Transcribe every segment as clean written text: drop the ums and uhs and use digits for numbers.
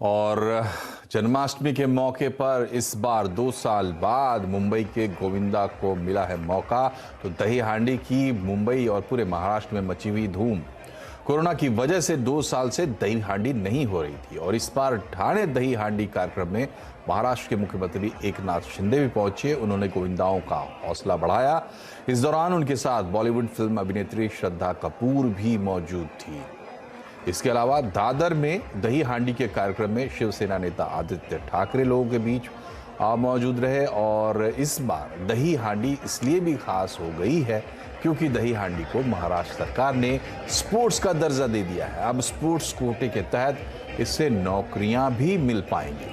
और जन्माष्टमी के मौके पर इस बार 2 साल बाद मुंबई के गोविंदा को मिला है मौका। तो दही हांडी की मुंबई और पूरे महाराष्ट्र में मची हुई धूम। कोरोना की वजह से 2 साल से दही हांडी नहीं हो रही थी और इस बार ठाणे दही हांडी कार्यक्रम में महाराष्ट्र के मुख्यमंत्री एकनाथ शिंदे भी पहुंचे। उन्होंने गोविंदाओं का हौसला बढ़ाया। इस दौरान उनके साथ बॉलीवुड फिल्म अभिनेत्री श्रद्धा कपूर भी मौजूद थी। इसके अलावा दादर में दही हांडी के कार्यक्रम में शिवसेना नेता आदित्य ठाकरे लोगों के बीच मौजूद रहे। और इस बार दही हांडी इसलिए भी खास हो गई है क्योंकि दही हांडी को महाराष्ट्र सरकार ने स्पोर्ट्स का दर्जा दे दिया है। अब स्पोर्ट्स कोटे के तहत इससे नौकरियां भी मिल पाएंगी।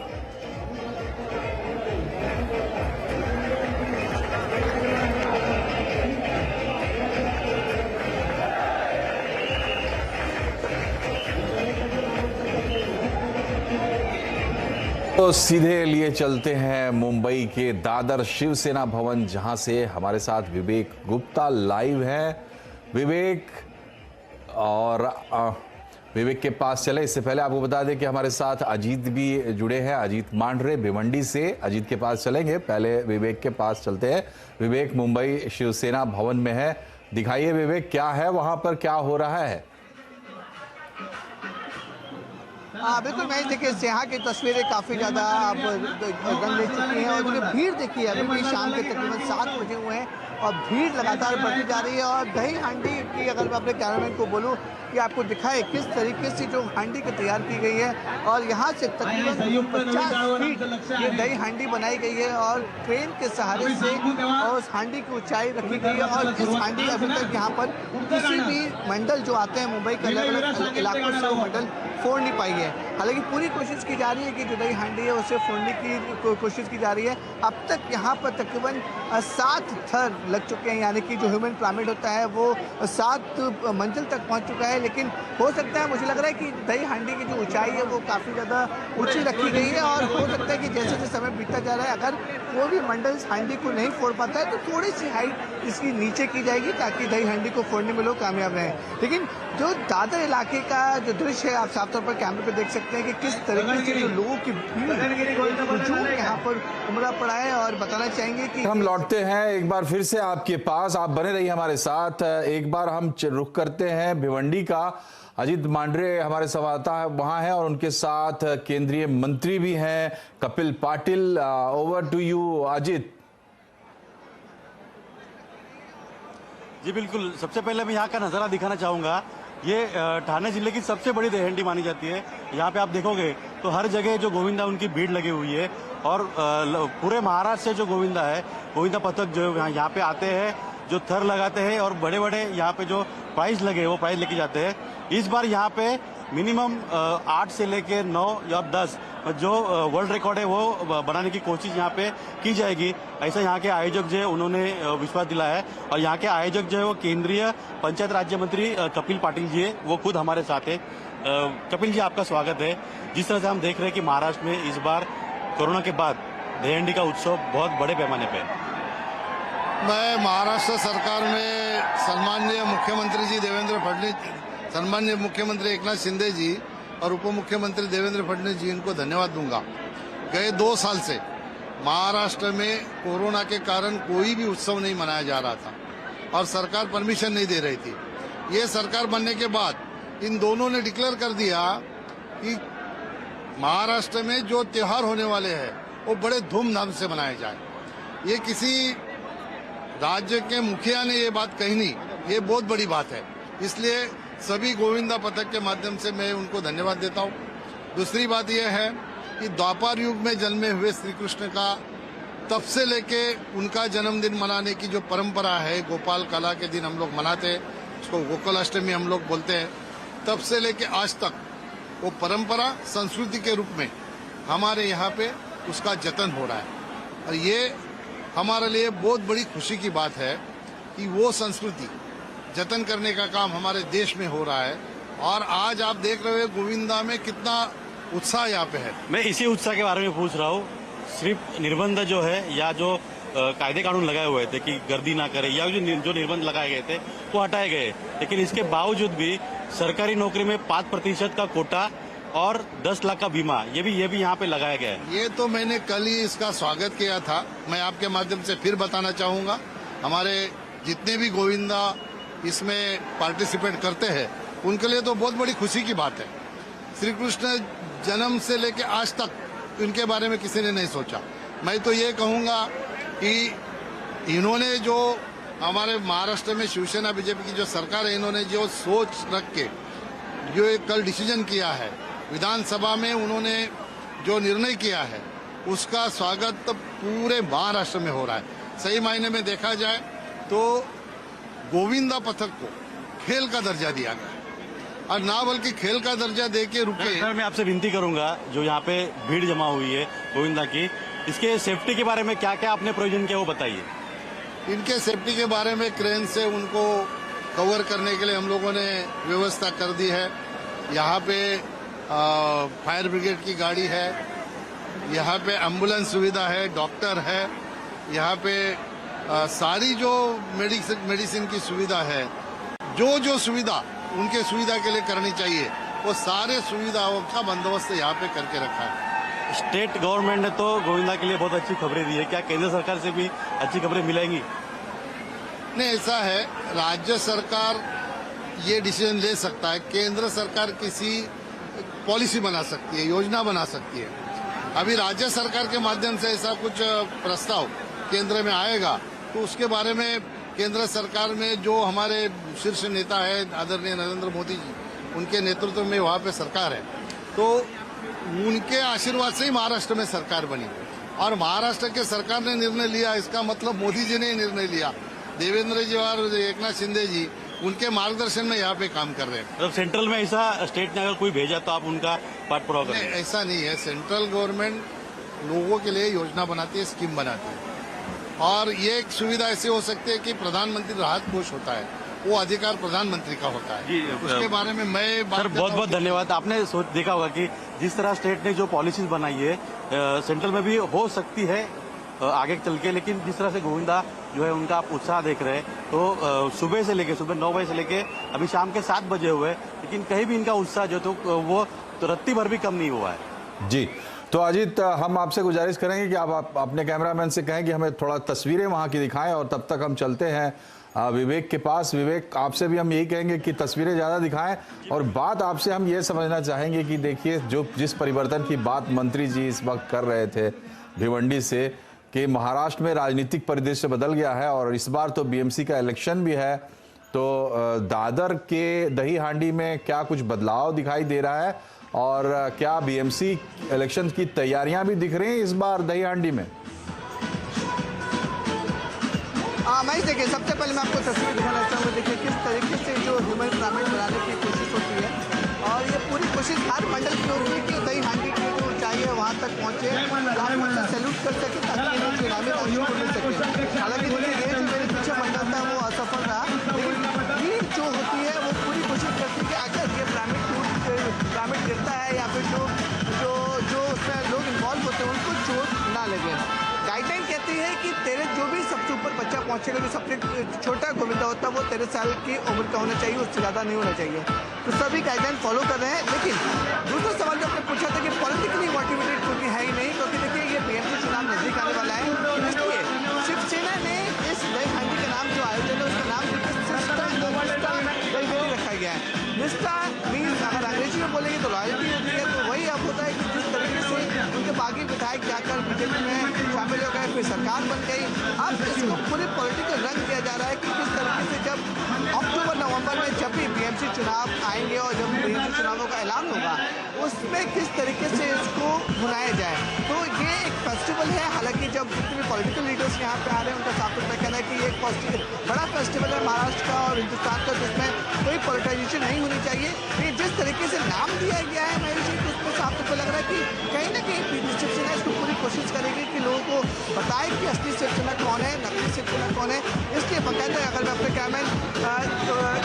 तो सीधे लिए चलते हैं मुंबई के दादर शिवसेना भवन, जहां से हमारे साथ विवेक गुप्ता लाइव है। विवेक विवेक के पास चले इससे पहले आपको बता दें कि हमारे साथ अजीत भी जुड़े हैं। अजीत मांडरे भिवंडी से अजीत के पास चलेंगे। पहले विवेक के पास चलते हैं। विवेक मुंबई शिवसेना भवन में है, दिखाइए विवेक क्या है वहां पर, क्या हो रहा है? बिल्कुल मैं देखिए यहाँ की तस्वीरें काफ़ी ज़्यादा आप रंग ले चुकी हैं और देखिए भीड़ देखिए अभी भी शाम के तकरीबन 7 बजे हुए हैं और भीड़ लगातार बढ़ती जा रही है। और दही हांडी की अगर मैं अपने कैमरामैन को बोलूँ कि आपको दिखाए किस तरीके से जो हांडी की तैयार की गई है और यहाँ से तकरीबन 50 फीट ये दही हांडी बनाई गई है और क्रेन के सहारे से और उस हांडी की ऊंचाई रखी गई है। और जिस हांडी अभी तक यहाँ पर किसी भी मंडल जो आते हैं मुंबई के अलग अलग इलाकों से वो मंडल फोड़ नहीं पाई है। हालांकि पूरी कोशिश की जा रही है कि जो दही हांडी है उसे फोड़ने की कोशिश की जा रही है। अब तक यहाँ पर तकरीबन 7 थर लग चुके हैं, यानी कि जो ह्यूमन पिरामिड होता है वो 7 मंजिल तक पहुँच चुका है। लेकिन हो सकता है, मुझे लग रहा है कि दही हांडी की जो ऊंचाई है वो काफ़ी ज़्यादा ऊंची रखी गई है और हो सकता है कि जैसे जैसे समय बीतता जा रहा है अगर कोई भी मंडल इस हांडी को नहीं फोड़ पाता है तो थोड़ी सी हाइट इसकी नीचे की जाएगी ताकि दही हांडी को फोड़ने में लोग कामयाब रहें। लेकिन जो दादर इलाके का जो दृश्य है आप साफ तौर पर कैमरे पे देख सकते हैं कि किस तरीके से जो लोगों की भीड़ हुजूम यहाँ पर उमड़ा पड़ा है। और बताना चाहेंगे कि हम लौटते हैं एक बार फिर से आपके पास, आप बने रहिए हमारे साथ। एक बार हम रुख करते हैं भिवंडी का। अजीत मांडरे हमारे संवाददाता वहां है और उनके साथ केंद्रीय मंत्री भी हैं Kapil Patil. Over to you Ajit. जी बिल्कुल, सबसे पहले मैं यहाँ का नज़ारा दिखाना चाहूँगा। ये ठाणे जिले की सबसे बड़ी दही हांडी मानी जाती है। यहाँ पे आप देखोगे तो हर जगह जो गोविंदा उनकी भीड़ लगी हुई है और पूरे महाराष्ट्र से जो गोविंदा है, गोविंदा पथक जो यहाँ पे आते हैं, जो थर लगाते हैं और बड़े बड़े यहाँ पे जो प्राइज लगे वो प्राइज लेके जाते हैं। इस बार यहाँ पे मिनिमम 8 से लेके 9 या 10 जो वर्ल्ड रिकॉर्ड है वो बनाने की कोशिश यहाँ पे की जाएगी, ऐसा यहाँ के आयोजक जो है उन्होंने विश्वास दिलाया है। और यहाँ के आयोजक जो है वो केंद्रीय पंचायत राज्य मंत्री कपिल पाटिल जी है, वो खुद हमारे साथ है। कपिल जी, आपका स्वागत है। जिस तरह से हम देख रहे हैं कि महाराष्ट्र में इस बार कोरोना के बाद दही हांडी का उत्सव बहुत बड़े पैमाने पे है। मैं महाराष्ट्र सरकार में सम्माननीय मुख्यमंत्री जी देवेंद्र फडणवीस, सम्माननीय मुख्यमंत्री एकनाथ शिंदे जी और उप मुख्यमंत्री देवेंद्र फडणवीस जी इनको धन्यवाद दूंगा। गए 2 साल से महाराष्ट्र में कोरोना के कारण कोई भी उत्सव नहीं मनाया जा रहा था और सरकार परमिशन नहीं दे रही थी। ये सरकार बनने के बाद इन दोनों ने डिक्लेयर कर दिया कि महाराष्ट्र में जो त्योहार होने वाले हैं वो बड़े धूमधाम से मनाए जाए। ये किसी राज्य के मुखिया ने ये बात कही नहीं, ये बहुत बड़ी बात है। इसलिए सभी गोविंदा पथक के माध्यम से मैं उनको धन्यवाद देता हूँ। दूसरी बात यह है कि द्वापर युग में जन्मे हुए श्री कृष्ण का तब से लेके उनका जन्मदिन मनाने की जो परंपरा है, गोपाल कला के दिन हम लोग मनाते हैं, उसको गोकुलाष्टमी हम लोग बोलते हैं, तब से लेके आज तक वो परंपरा संस्कृति के रूप में हमारे यहाँ पे उसका जतन हो रहा है। और ये हमारे लिए बहुत बड़ी खुशी की बात है कि वो संस्कृति जतन करने का काम हमारे देश में हो रहा है। और आज आप देख रहे हो गोविंदा में कितना उत्साह यहाँ पे है। मैं इसी उत्साह के बारे में पूछ रहा हूँ। सिर्फ निर्बंध जो है या जो कायदे कानून लगाए हुए थे कि गर्दी ना करे या जो निर्बंध लगाए गए थे वो हटाए गए, लेकिन इसके बावजूद भी सरकारी नौकरी में 5% का कोटा और 10 लाख का बीमा ये भी यहाँ पे लगाया गया है। ये तो मैंने कल ही इसका स्वागत किया था। मैं आपके माध्यम से फिर बताना चाहूंगा, हमारे जितने भी गोविंदा इसमें पार्टिसिपेट करते हैं उनके लिए तो बहुत बड़ी खुशी की बात है। श्री कृष्ण जन्म से लेकर आज तक इनके बारे में किसी ने नहीं सोचा। मैं तो ये कहूंगा कि इन्होंने जो हमारे महाराष्ट्र में शिवसेना बीजेपी की जो सरकार है, इन्होंने जो सोच रख के जो एक कल डिसीजन किया है, विधानसभा में उन्होंने जो निर्णय किया है, उसका स्वागत पूरे महाराष्ट्र में हो रहा है। सही मायने में देखा जाए तो गोविंदा पथक को खेल का दर्जा दिया गया और ना बल्कि खेल का दर्जा दे के रुके। सर, मैं आपसे विनती करूंगा, जो यहाँ पे भीड़ जमा हुई है गोविंदा की, इसके सेफ्टी के बारे में क्या क्या आपने प्रोविजन किया वो बताइए। इनके सेफ्टी के बारे में क्रेन से उनको कवर करने के लिए हम लोगों ने व्यवस्था कर दी है। यहाँ पे फायर ब्रिगेड की गाड़ी है, यहाँ पे एम्बुलेंस सुविधा है, डॉक्टर है, यहाँ पे सारी जो मेडिसिन की सुविधा है, जो सुविधा उनके सुविधा के लिए करनी चाहिए वो सारे सुविधाओं का बंदोबस्त यहाँ पे करके रखा है। स्टेट गवर्नमेंट ने तो गोविंदा के लिए बहुत अच्छी खबरें दी है, क्या केंद्र सरकार से भी अच्छी खबरें मिलेंगी? नहीं, ऐसा है, राज्य सरकार ये डिसीजन ले सकता है, केंद्र सरकार किसी पॉलिसी बना सकती है, योजना बना सकती है। अभी राज्य सरकार के माध्यम से ऐसा कुछ प्रस्ताव केंद्र में आएगा तो उसके बारे में केंद्र सरकार में जो हमारे शीर्ष नेता है आदरणीय नरेंद्र मोदी जी, उनके नेतृत्व में वहाँ पे सरकार है, तो उनके आशीर्वाद से ही महाराष्ट्र में सरकार बनी और महाराष्ट्र के सरकार ने निर्णय लिया, इसका मतलब मोदी जी ने निर्णय लिया। देवेंद्र जी और एकनाथ शिंदे जी उनके मार्गदर्शन में यहाँ पे काम कर रहे हैं। मतलब सेंट्रल में ऐसा स्टेट ने अगर कोई भेजा तो आप उनका पाठ पुरावा करेंगे? ऐसा नहीं है, सेंट्रल गवर्नमेंट लोगों के लिए योजना बनाती है, स्कीम बनाती है और ये एक सुविधा ऐसी हो सकती है कि प्रधानमंत्री राहत कोष होता है, वो अधिकार प्रधानमंत्री का होता है। जी, उसके बारे में मैं सर बहुत बहुत धन्यवाद। आपने देखा होगा कि जिस तरह स्टेट ने जो पॉलिसीज बनाई है सेंट्रल में भी हो सकती है आगे चल के, लेकिन जिस तरह से गोविंदा जो है उनका आप उत्साह देख रहे हैं तो सुबह से लेके सुबह 9 बजे से लेके अभी शाम के 7 बजे हुए, लेकिन कहीं भी इनका उत्साह जो तो वो तो रत्ती भर भी कम नहीं हुआ है। जी, तो अजीत, हम आपसे गुजारिश करेंगे कि आप अपने कैमरामैन से कहें कि हमें थोड़ा तस्वीरें वहाँ की दिखाएं और तब तक हम चलते हैं विवेक के पास। विवेक, आपसे भी हम यही कहेंगे कि तस्वीरें ज़्यादा दिखाएं और बात आपसे हम ये समझना चाहेंगे कि देखिए जिस परिवर्तन की बात मंत्री जी इस वक्त कर रहे थे भिवंडी से, कि महाराष्ट्र में राजनीतिक परिदृश्य बदल गया है और इस बार तो बीएमसी का इलेक्शन भी है, तो दादर के दही हांडी में क्या कुछ बदलाव दिखाई दे रहा है और क्या बीएमसी इलेक्शन की तैयारियां भी दिख रही हैं इस बार दही हांडी में? मैं देखिए, सबसे पहले मैं आपको तस्वीर दिखाना चाहूँगा। देखिए किस तरीके से जो ह्यूमन पिरामिड बनाने की कोशिश होती है और ये पूरी कोशिश हर मंडल की होती है कि दही हांडी की जो ऊंचाई है वहाँ तक पहुँचे, आप उनसे सैल्यूट कर सके ताकि इन्हें चुनावी राशियों को मिल सके। हालांकि देखिए ये जो मेरे पीछे मंडल था वो असफल रहा, लेकिन भीड़ जो होती है वो पूरी कोशिश करती है कि अगर ये पिरामिड गिरता है या फिर जो उसमें लोग इन्वॉल्व होते हैं उनको चोट ना लगे। गाइडलाइन कहती है कि तेरे जो भी सबसे ऊपर बच्चा पहुंचेगा, जो सबसे छोटा गोविंदा होता है वो 13 साल की उम्र का होना चाहिए, उससे ज़्यादा नहीं होना चाहिए। तो सभी गाइडलाइन फॉलो कर रहे हैं। लेकिन दूसरा सवाल जो आपने पूछा था कि पॉलिटिकली मोटिवेटेड क्योंकि है ही नहीं, क्योंकि देखिए ये बीएमसी चुनाव नजदीक आने वाला है, इसलिए शिवसेना ने इस दही हांडी का नाम जो आयोजन है उसका नाम रखा गया है। निष्ठा मीन्स अगर अंग्रेजी में बोलेंगे तो लॉयल्टी होती है, तो वही अब होता है कि जिस तरीके से उनके बागी विधायक जाकर बीजेपी में शामिल हो गए, फिर सरकार बन गई, अब इसको पूरे पॉलिटिकल रंग दिया जा रहा है कि किस तरीके से जब अक्टूबर नवंबर में जब भी बीएमसी चुनाव आएंगे और जब बीएमसी चुनावों का ऐलान होगा उसमें किस तरीके से इसको मनाया जाए। तो ये एक फेस्टिवल है, हालांकि जब जितने भी पॉलिटिकल लीडर्स यहाँ पे आ रहे हैं उनका साफ तौर पर कहना है कि ये एक बड़ा फेस्टिवल है महाराष्ट्र का और हिंदुस्तान का, जिसमें कोई पॉलिटाइजेशन नहीं होनी चाहिए। लेकिन जिस तरीके से नाम दिया गया है मैं उसमें साफ तौर पर लग रहा है कि कहीं ना कहीं शिवसेना इसको पूरी कोशिश करेगी कि लोगों को बताए कि असली शिवसेना कौन है, नकली शिवसेना कौन है। इसलिए बाकायदा अगर मैं अपने कैमरामैन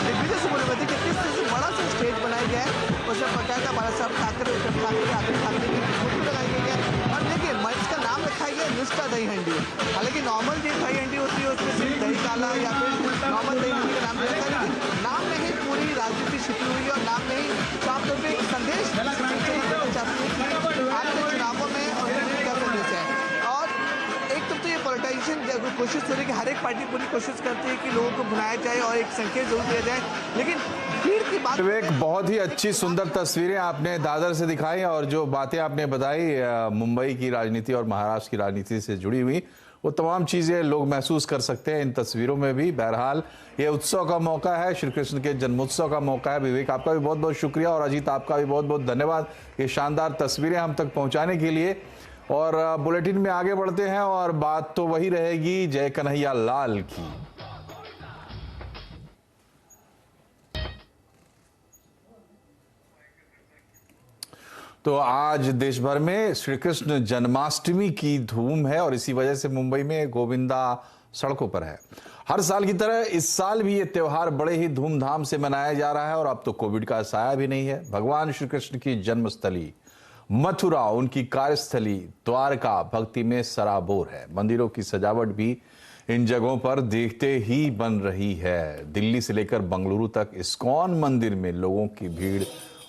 दिग्विजय से बोलूँगा कि किस तरह से बड़ा सा स्टेज बनाया गया है, उसमें बाकायदा बाला साहब ठाकरे ठाकरे की फोटो लगाई गई है और देखिए मंच का नाम रखा गया निष्ठा दही हांडी। हालांकि नॉर्मल जो दही हांडी होती है उसमें सिर्फ दही काला या फिर नॉर्मल दही हांडी का नाम दिया जाता है, लेकिन नाम में ही पूरी राजनीति की छिपी हुई है और नाम में ही साफ तौर पे एक संदेश चाहती है कि आगामी चुनावों में और क्या संदेश है। और एक तरफ तो ये पॉलिटिशियन कोशिश हो रही है कि हर एक पार्टी पूरी कोशिश करती है कि लोगों को भुनाया जाए और एक संकेत जरूर दिया जाए, लेकिन भीड़ की बात। विवेक, बहुत ही अच्छी सुंदर तस्वीरें आपने दादर से दिखाई और जो बातें आपने बताई मुंबई की राजनीति और महाराष्ट्र की राजनीति से जुड़ी हुई, वो तमाम चीजें लोग महसूस कर सकते हैं इन तस्वीरों में भी। बहरहाल ये उत्सव का मौका है, श्री कृष्ण के जन्मोत्सव का मौका है। विवेक, आपका भी बहुत बहुत शुक्रिया और अजीत, आपका भी बहुत बहुत धन्यवाद ये शानदार तस्वीरें हम तक पहुंचाने के लिए। और बुलेटिन में आगे बढ़ते हैं और बात तो वही रहेगी जय कन्हैया लाल की। तो आज देश भर में श्री कृष्ण जन्माष्टमी की धूम है और इसी वजह से मुंबई में गोविंदा सड़कों पर है। हर साल की तरह इस साल भी ये त्योहार बड़े ही धूमधाम से मनाया जा रहा है और अब तो कोविड का साया भी नहीं है। भगवान श्री कृष्ण की जन्मस्थली मथुरा, उनकी कार्यस्थली द्वारका भक्ति में सराबोर है। मंदिरों की सजावट भी इन जगहों पर देखते ही बन रही है। दिल्ली से लेकर बंगलुरु तक इस्कॉन मंदिर में लोगों की भीड़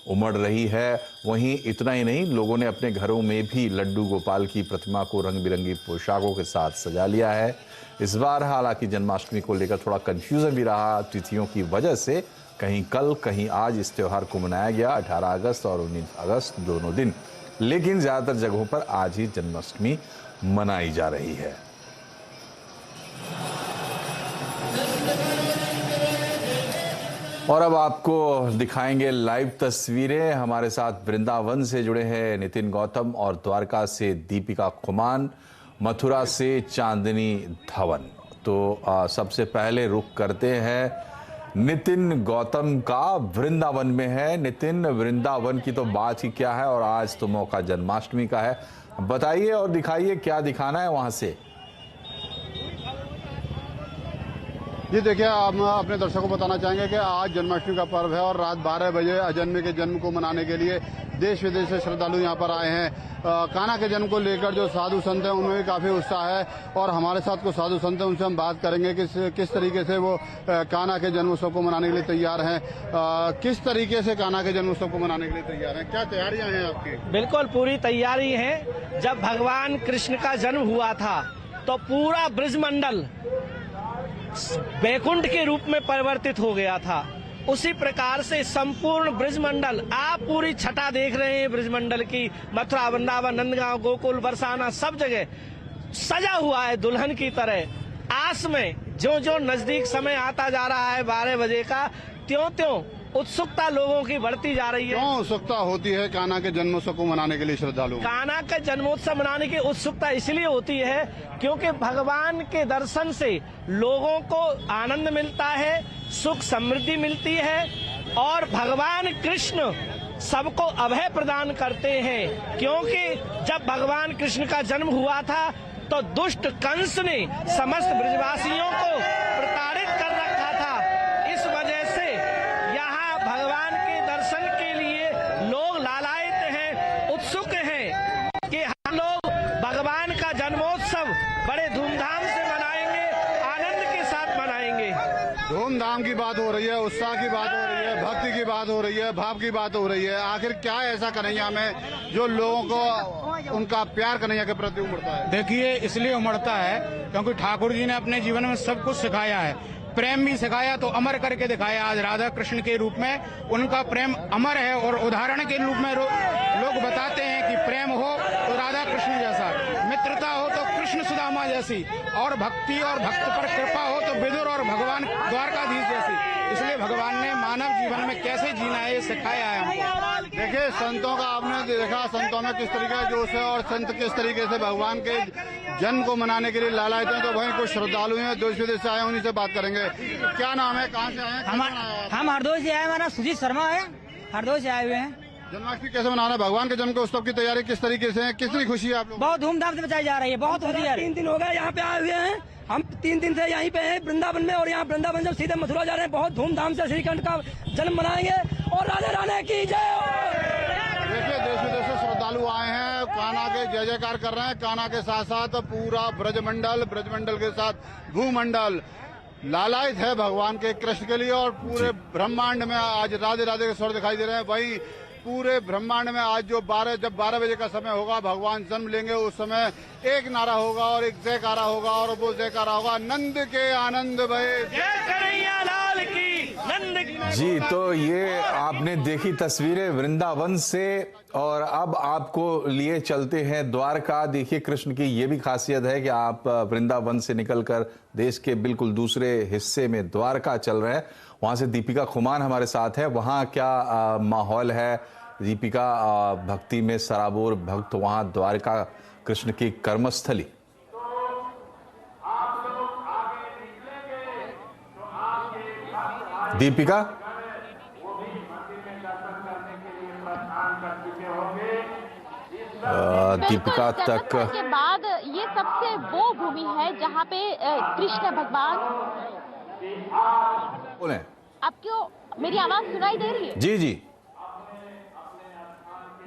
उमड़ रही है। वहीं इतना ही नहीं, लोगों ने अपने घरों में भी लड्डू गोपाल की प्रतिमा को रंग बिरंगी पोशाकों के साथ सजा लिया है। इस बार हालांकि जन्माष्टमी को लेकर थोड़ा कंफ्यूजन भी रहा तिथियों की वजह से। कहीं कल कहीं आज इस त्योहार को मनाया गया, 18 अगस्त और 19 अगस्त दोनों दिन, लेकिन ज्यादातर जगहों पर आज ही जन्माष्टमी मनाई जा रही है। और अब आपको दिखाएंगे लाइव तस्वीरें। हमारे साथ वृंदावन से जुड़े हैं नितिन गौतम और द्वारका से दीपिका खुमान, मथुरा से चांदनी धवन। तो सबसे पहले रुख करते हैं नितिन गौतम का, वृंदावन में है। नितिन, वृंदावन की तो बात ही क्या है और आज तो मौका जन्माष्टमी का है, बताइए और दिखाइए क्या दिखाना है वहां से। जी देखिए, हम अपने दर्शकों को बताना चाहेंगे कि आज जन्माष्टमी का पर्व है और रात 12 बजे अजन्मे के जन्म को मनाने के लिए देश विदेश से श्रद्धालु यहाँ पर आए हैं। कान्हा के जन्म को लेकर जो साधु संत हैं उनमें भी काफी उत्साह है और हमारे साथ कुछ साधु संत हैं, उनसे हम बात करेंगे कि किस तरीके से वो कान्हा के जन्मोत्सव को मनाने के लिए तैयार हैं। किस तरीके से कान्हा के जन्मोत्सव को मनाने के लिए तैयार हैं, क्या तैयारियां हैं आपकी? बिल्कुल पूरी तैयारी है। जब भगवान कृष्ण का जन्म हुआ था तो पूरा ब्रजमंडल बैकुंठ के रूप में परिवर्तित हो गया था। उसी प्रकार से संपूर्ण ब्रजमंडल, आप पूरी छटा देख रहे हैं ब्रजमंडल की, मथुरा, वृंदावन, नंदगांव, गोकुल, बरसाना, सब जगह सजा हुआ है दुल्हन की तरह। आस में जो जो नजदीक समय आता जा रहा है 12 बजे का, त्यों त्यों उत्सुकता लोगों की बढ़ती जा रही है। क्यों उत्सुकता होती है कान्हा के जन्मोत्सव को मनाने के लिए श्रद्धालु? कान्हा का जन्मोत्सव मनाने की उत्सुकता इसलिए होती है क्योंकि भगवान के दर्शन से लोगों को आनंद मिलता है, सुख समृद्धि मिलती है और भगवान कृष्ण सबको अभय प्रदान करते हैं। क्योंकि जब भगवान कृष्ण का जन्म हुआ था तो दुष्ट कंस ने समस्त ब्रजवासियों को प्रताड़ित कर रखा था। इस वजह से यहाँ भगवान के दर्शन के लिए लोग लालायित हैं, उत्सुक हैं कि हम लोग भगवान का जन्मोत्सव बड़े धूमधाम से मनाएंगे, आनंद के साथ मनाएंगे। धूमधाम की बात हो रही है, उत्साह की बात हो रही है, भक्ति की बात हो रही है, भाव की बात हो रही है। आखिर क्या ऐसा कन्हैया में जो लोगों को उनका प्यार कन्हैया के प्रति उमड़ता है? देखिए, इसलिए उमड़ता है क्योंकि ठाकुर जी ने अपने जीवन में सब कुछ सिखाया है। प्रेम भी सिखाया तो अमर करके दिखाया। आज राधा कृष्ण के रूप में उनका प्रेम अमर है और उदाहरण के रूप में लोग बताते हैं कि प्रेम हो तो राधा कृष्ण जैसा, मित्रता हो तो कृष्ण सुदामा जैसी, और भक्ति और भक्त पर कृपा हो तो विदुर और भगवान द्वारकाधीश जैसी। इसलिए भगवान ने मानव जीवन में कैसे जीना है ये सिखाया है हमको। देखिए, संतों का आपने देखा, संतों में किस तरीके का जोश है और संत किस तरीके से भगवान के जन्म को मनाने के लिए लालायित हैं। तो वहीं कुछ श्रद्धालु हैं, देश विदेश से आए, उन्हीं से बात करेंगे। क्या नाम है, कहाँ से आए हैं? हम हरदोई से आए, हमारा सुजीत शर्मा है, हरदोई से आए हुए हैं। जन्माष्टमी कैसे मनाना है? भगवान के जन्म के उत्सव की तैयारी किस तरीके से है, कितनी खुशी है आप लोग? बहुत धूमधाम से मचाई जा रही है, बहुत खुशी है। 3 दिन हो गए यहाँ पे आए हुए हैं, हम 3 दिन से यहीं पे हैं वृंदावन में, और यहाँ वृंदावन से सीधे मथुरा जा रहे हैं। बहुत धूमधाम से श्रीकंठ का जन्म मनाएंगे और राधे राधे की जय। देखिए, देश विदेश से श्रद्धालु आए हैं, कान्हा के जय जयकार कर रहे हैं। कान्हा के साथ साथ पूरा ब्रजमंडल, ब्रजमंडल के साथ भूमंडल, लालायित है भगवान के कृष्ण के लिए, और पूरे ब्रह्मांड में आज राधे राधे के स्वर दिखाई दे रहे हैं। वहीं पूरे ब्रह्मांड में आज जब 12 बजे का समय होगा, भगवान जन्म लेंगे, उस समय एक नारा होगा और एक जयकारा होगा, और वो जयकारा होगा नंद के आनंद भये जय कन्हैया लाल की, नंद की। जी, तो ये आपने देखी तस्वीरें वृंदावन से, और अब आपको लिए चलते हैं द्वारका। देखिए, कृष्ण की ये भी खासियत है कि आप वृंदावन से निकलकर देश के बिल्कुल दूसरे हिस्से में द्वारका चल रहे हैं। वहां से दीपिका खुमान हमारे साथ है। वहां क्या माहौल है दीपिका? भक्ति में सराबोर भक्त वहां द्वारका कृष्ण की कर्मस्थली। दीपिका, दीपिका तक के बाद ये सबसे वो भूमि है जहाँ पे कृष्ण भगवान। बोले, आपको मेरी आवाज सुनाई दे रही है? जी जी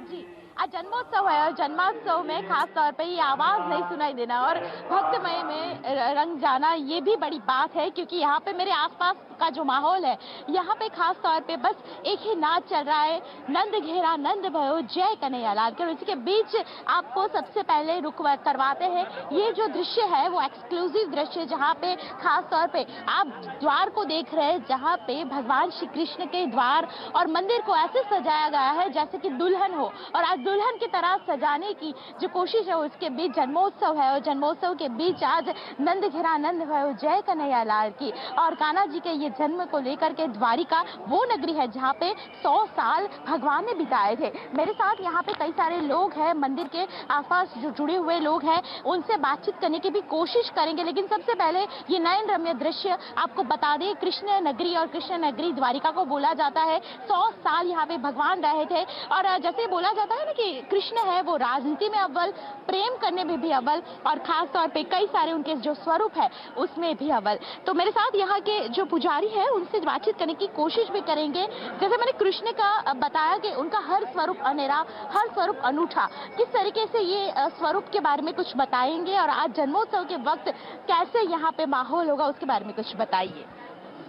जी, आज जन्मोत्सव है और जन्मोत्सव में खास तौर पे ये आवाज नहीं सुनाई देना और भक्तमय में रंग जाना, ये भी बड़ी बात है, क्योंकि यहाँ पे मेरे आसपास का जो माहौल है, यहाँ पे खास तौर पे बस एक ही नाच चल रहा है, नंद घेरा नंद भयो जय कन्हैया लाल के। इसके बीच आपको सबसे पहले रुक करवाते हैं। ये जो दृश्य है वो एक्सक्लूसिव दृश्य, जहाँ पे खास तौर पे आप द्वार को देख रहे हैं, जहाँ पे भगवान श्री कृष्ण के द्वार और मंदिर को ऐसे सजाया गया है जैसे कि दुल्हन हो, और आज दुल्हन की तरह सजाने की जो कोशिश है, उसके बीच जन्मोत्सव है, और जन्मोत्सव के बीच आज नंद घेरा नंद भयो जय कन्हैया लाल की। और कान्हा जी के ये जन्म को लेकर के द्वारिका वो नगरी है जहाँ पे 100 साल भगवान ने बिताए थे। मेरे साथ यहाँ पे कई सारे लोग हैं, मंदिर के आसपास जो जुड़े हुए लोग हैं, उनसे बातचीत करने की भी कोशिश करेंगे, लेकिन सबसे पहले ये नयन रम्य दृश्य आपको बता दें। कृष्ण नगरी, और कृष्ण नगरी द्वारिका को बोला जाता है, 100 साल यहाँ पे भगवान रहे थे। और जैसे बोला जाता है ना कि कृष्ण है वो राजनीति में अव्वल, प्रेम करने में भी अव्वल, और खास तौर पे कई सारे उनके जो स्वरूप है उसमें भी अव्वल। तो मेरे साथ यहाँ के जो पुजारी है उनसे बातचीत करने की कोशिश भी करेंगे। जैसे मैंने कृष्ण का बताया कि उनका हर स्वरूप अनेरा, हर स्वरूप अनूठा, किस तरीके से ये स्वरूप के बारे में कुछ बताएंगे, और आज जन्मोत्सव के वक्त कैसे यहाँ पे माहौल होगा उसके बारे में कुछ बताइए।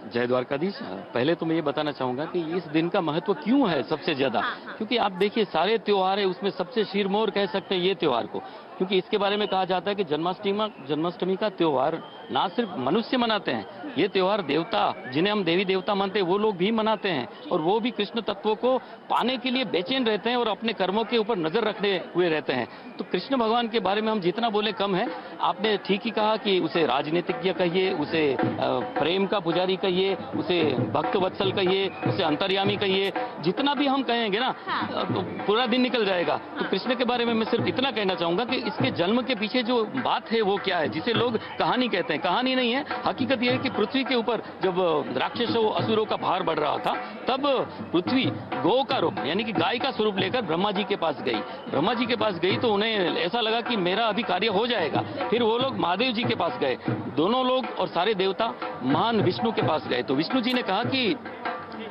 जय द्वारकाधीश। पहले तो मैं ये बताना चाहूंगा कि इस दिन का महत्व क्यों है सबसे ज्यादा, क्योंकि आप देखिए सारे त्योहार है, उसमें सबसे शिरमोर कह सकते हैं ये त्योहार को, क्योंकि इसके बारे में कहा जाता है कि जन्माष्टमी का त्योहार ना सिर्फ मनुष्य मनाते हैं, ये त्योहार देवता, जिन्हें हम देवी देवता मानते हैं, वो लोग भी मनाते हैं, और वो भी कृष्ण तत्व को पाने के लिए बेचैन रहते हैं और अपने कर्मों के ऊपर नजर रखने हुए रहते हैं। तो कृष्ण भगवान के बारे में हम जितना बोले कम है। आपने ठीक ही कहा कि उसे राजनीतिज्ञ कहिए, उसे प्रेम का पुजारी कहिए, उसे भक्त वत्सल कहिए, उसे अंतर्यामी कहिए, जितना भी हम कहेंगे ना तो पूरा दिन निकल जाएगा। तो कृष्ण के बारे में मैं सिर्फ इतना कहना चाहूंगा कि इसके जन्म के पीछे जो बात है वो क्या है, जिसे लोग कहानी कहते हैं। कहानी नहीं है, हकीकत यह है कि पृथ्वी के ऊपर जब राक्षसों असुरों का भार बढ़ रहा था, तब पृथ्वी गौ का रूप यानी कि गाय का स्वरूप लेकर ब्रह्मा जी के पास गई। ब्रह्मा जी के पास गई तो उन्हें ऐसा लगा कि मेरा अभी कार्य हो जाएगा। फिर वो लोग महादेव जी के पास गए, दोनों लोग और सारे देवता महान विष्णु के पास गए। तो विष्णु जी ने कहा कि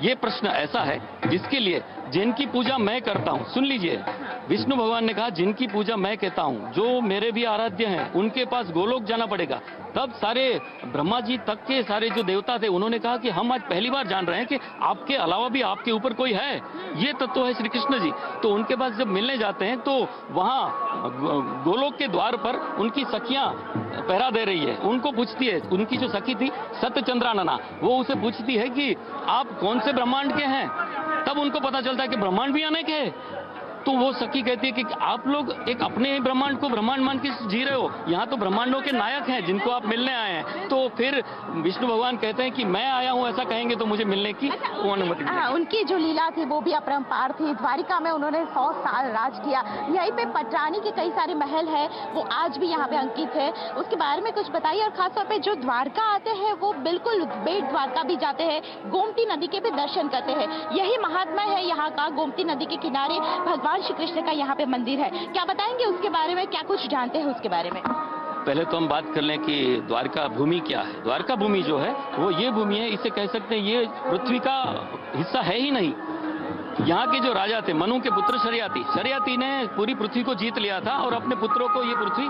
ये प्रश्न ऐसा है जिसके लिए जिनकी पूजा मैं करता हूँ, सुन लीजिए, विष्णु भगवान ने कहा जिनकी पूजा मैं कहता हूँ, जो मेरे भी आराध्य हैं, उनके पास गोलोक जाना पड़ेगा। तब सारे ब्रह्मा जी तक के सारे जो देवता थे उन्होंने कहा कि हम आज पहली बार जान रहे हैं कि आपके अलावा भी आपके ऊपर कोई है, ये तत्व है श्री कृष्ण जी। तो उनके पास जब मिलने जाते हैं तो वहाँ गोलोक के द्वार पर उनकी सखियां पहरा दे रही है, उनको पूछती है, उनकी जो सखी थी सत्यचंद्रानना, वो उसे पूछती है कि आप कौन से ब्रह्मांड के हैं। तब उनको पता चलता है कि ब्रह्मांड भी अनेक है। तो वो सखी कहती है कि आप लोग एक अपने ही ब्रह्मांड को ब्रह्मांड मान के जी रहे हो, यहाँ तो ब्रह्मांडों के नायक हैं जिनको आप मिलने आए हैं। तो फिर विष्णु भगवान कहते हैं कि मैं आया हूँ, ऐसा कहेंगे तो मुझे मिलने की अनुमति। उनकी जो लीला थी वो भी अपरंपार थी। द्वारिका में उन्होंने 100 साल राज किया। यहीं पे पटरानी के कई सारे महल है, वो आज भी यहाँ पे अंकित है, उसके बारे में कुछ बताइए। और खासतौर पे जो द्वारका आते हैं वो बिल्कुल बेट द्वारका भी जाते हैं, गोमती नदी के भी दर्शन करते हैं। यही महात्मा है यहाँ का, गोमती नदी के किनारे भगवान श्री कृष्ण का यहाँ पे मंदिर है। क्या बताएंगे उसके बारे में, क्या कुछ जानते हैं उसके बारे में? पहले तो हम बात कर लें कि द्वारका भूमि क्या है। द्वारका भूमि जो है वो ये भूमि है, इसे कह सकते हैं ये पृथ्वी का हिस्सा है ही नहीं। यहाँ के जो राजा थे, मनु के पुत्र शर्याती ने पूरी पृथ्वी को जीत लिया था और अपने पुत्रों को ये पृथ्वी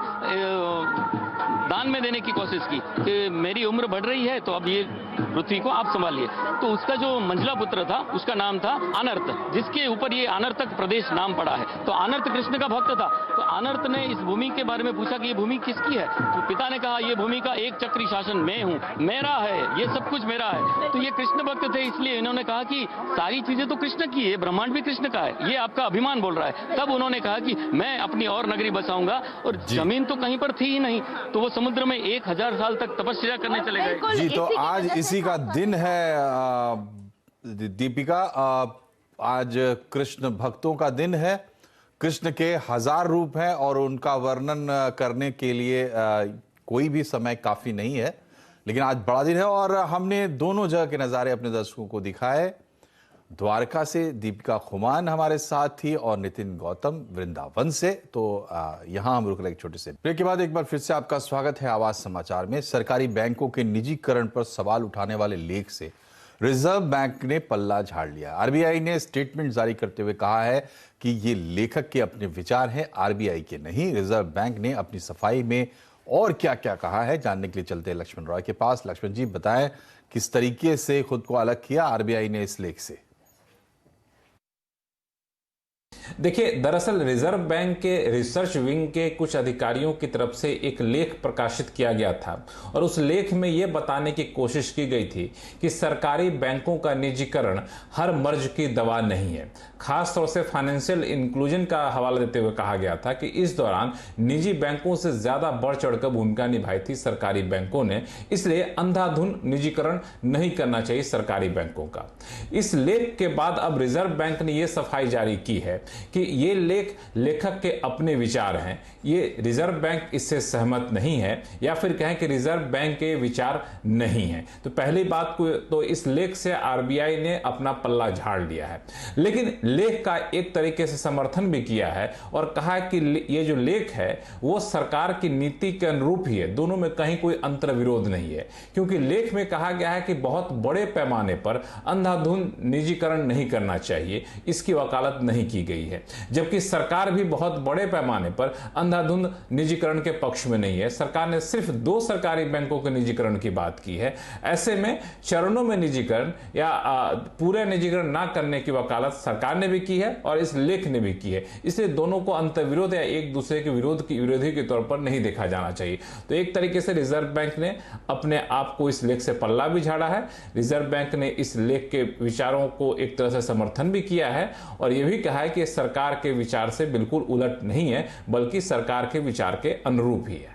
दान में देने की कोशिश की कि मेरी उम्र बढ़ रही है तो अब ये पृथ्वी को आप संभालिए। तो उसका जो मंझला पुत्र था उसका नाम था अनर्त, जिसके ऊपर ये अनर्तक प्रदेश नाम पड़ा है। तो अनर्त कृष्ण का भक्त था। तो अनर्त ने इस भूमि के बारे में पूछा कि ये भूमि किसकी है। तो पिता ने कहा ये भूमि का एक चक्री शासन मैं हूँ, मेरा है, ये सब कुछ मेरा है। तो ये कृष्ण भक्त थे, इसलिए इन्होंने कहा कि सारी चीजें तो कृष्ण की है, ब्रह्मांड भी कृष्ण का है, ये आपका अभिमान बोल रहा है। तब उन्होंने कहा कि मैं अपनी और नगरी बसाऊंगा, और जमीन तो कहीं पर थी ही नहीं, तो वो समुद्र में 1000 साल तक तपस्या करने चले गए। जी, तो आज इसी का दिन है दीपिका, आज कृष्ण भक्तों का दिन है। कृष्ण के 1000 रूप हैं और उनका वर्णन करने के लिए कोई भी समय काफी नहीं है, लेकिन आज बड़ा दिन है और हमने दोनों जगह के नज़ारे अपने दर्शकों को दिखाए। द्वारका से दीपिका खुमान हमारे साथ थी और नितिन गौतम वृंदावन से। तो यहां हम रुक रहे एक छोटे से ब्रेक के बाद एक बार फिर से आपका स्वागत है आवाज समाचार में। सरकारी बैंकों के निजीकरण पर सवाल उठाने वाले लेख से रिजर्व बैंक ने पल्ला झाड़ लिया। आरबीआई ने स्टेटमेंट जारी करते हुए कहा है कि ये लेखक के अपने विचार हैं, आरबीआई के नहीं। रिजर्व बैंक ने अपनी सफाई में और क्या क्या कहा है जानने के लिए चलते हैं लक्ष्मण रॉय के पास। लक्ष्मण जी, बताएं किस तरीके से खुद को अलग किया आरबीआई ने इस लेख से। देखिए, दरअसल रिजर्व बैंक के रिसर्च विंग के कुछ अधिकारियों की तरफ से एक लेख प्रकाशित किया गया था और उस लेख में यह बताने की कोशिश की गई थी कि सरकारी बैंकों का निजीकरण हर मर्ज की दवा नहीं है। खास तौर से फाइनेंशियल इंक्लूजन का हवाला देते हुए कहा गया था कि इस दौरान निजी बैंकों से ज्यादा बढ़ चढ़कर भूमिका निभाई थी सरकारी बैंकों ने, इसलिए अंधाधुंध निजीकरण नहीं करना चाहिए सरकारी बैंकों का। इस लेख के बाद अब रिजर्व बैंक ने यह सफाई जारी की है कि ये लेखक के अपने विचार हैं, ये रिजर्व बैंक इससे सहमत नहीं है, या फिर कहें कि रिजर्व बैंक के विचार नहीं है। तो पहली बात को तो इस लेख से आरबीआई ने अपना पल्ला झाड़ लिया है, लेकिन लेख का एक तरीके से समर्थन भी किया है और कहा कि ये जो लेख है वो सरकार की नीति के अनुरूप ही है, दोनों में कहीं कोई अंतर विरोध नहीं है। क्योंकि लेख में कहा गया है कि बहुत बड़े पैमाने पर अंधाधुंध निजीकरण नहीं करना चाहिए, इसकी वकालत नहीं की गई है, जबकि सरकार भी बहुत बड़े पैमाने पर अंधाधुंध निजीकरण के पक्ष में नहीं है। सरकार ने सिर्फ 2 सरकारी बैंकों के निजीकरण की बात की है। ऐसे में चरणों में निजीकरण या पूरे निजीकरण ना करने की वकालत सरकार ने भी की है और इस लेख ने भी की है, इसलिए दोनों को अंतर्विरोध या एक दूसरे के विरोधी के तौर पर नहीं देखा जाना चाहिए। तो एक तरीके से रिजर्व बैंक ने अपने आप को इस लेख से पल्ला भी झाड़ा है। रिजर्व बैंक ने इस लेख के विचारों को एक तरह से समर्थन भी किया है और यह भी कहा है कि सरकार के विचार से बिल्कुल उलट नहीं है, बल्कि सरकार के विचार के अनुरूप ही है।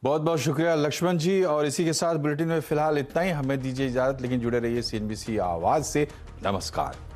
बहुत बहुत शुक्रिया लक्ष्मण जी, और इसी के साथ बुलेटिन में फिलहाल इतना ही। हमें दीजिए इजाजत, लेकिन जुड़े रहिए CNBC आवाज से। नमस्कार।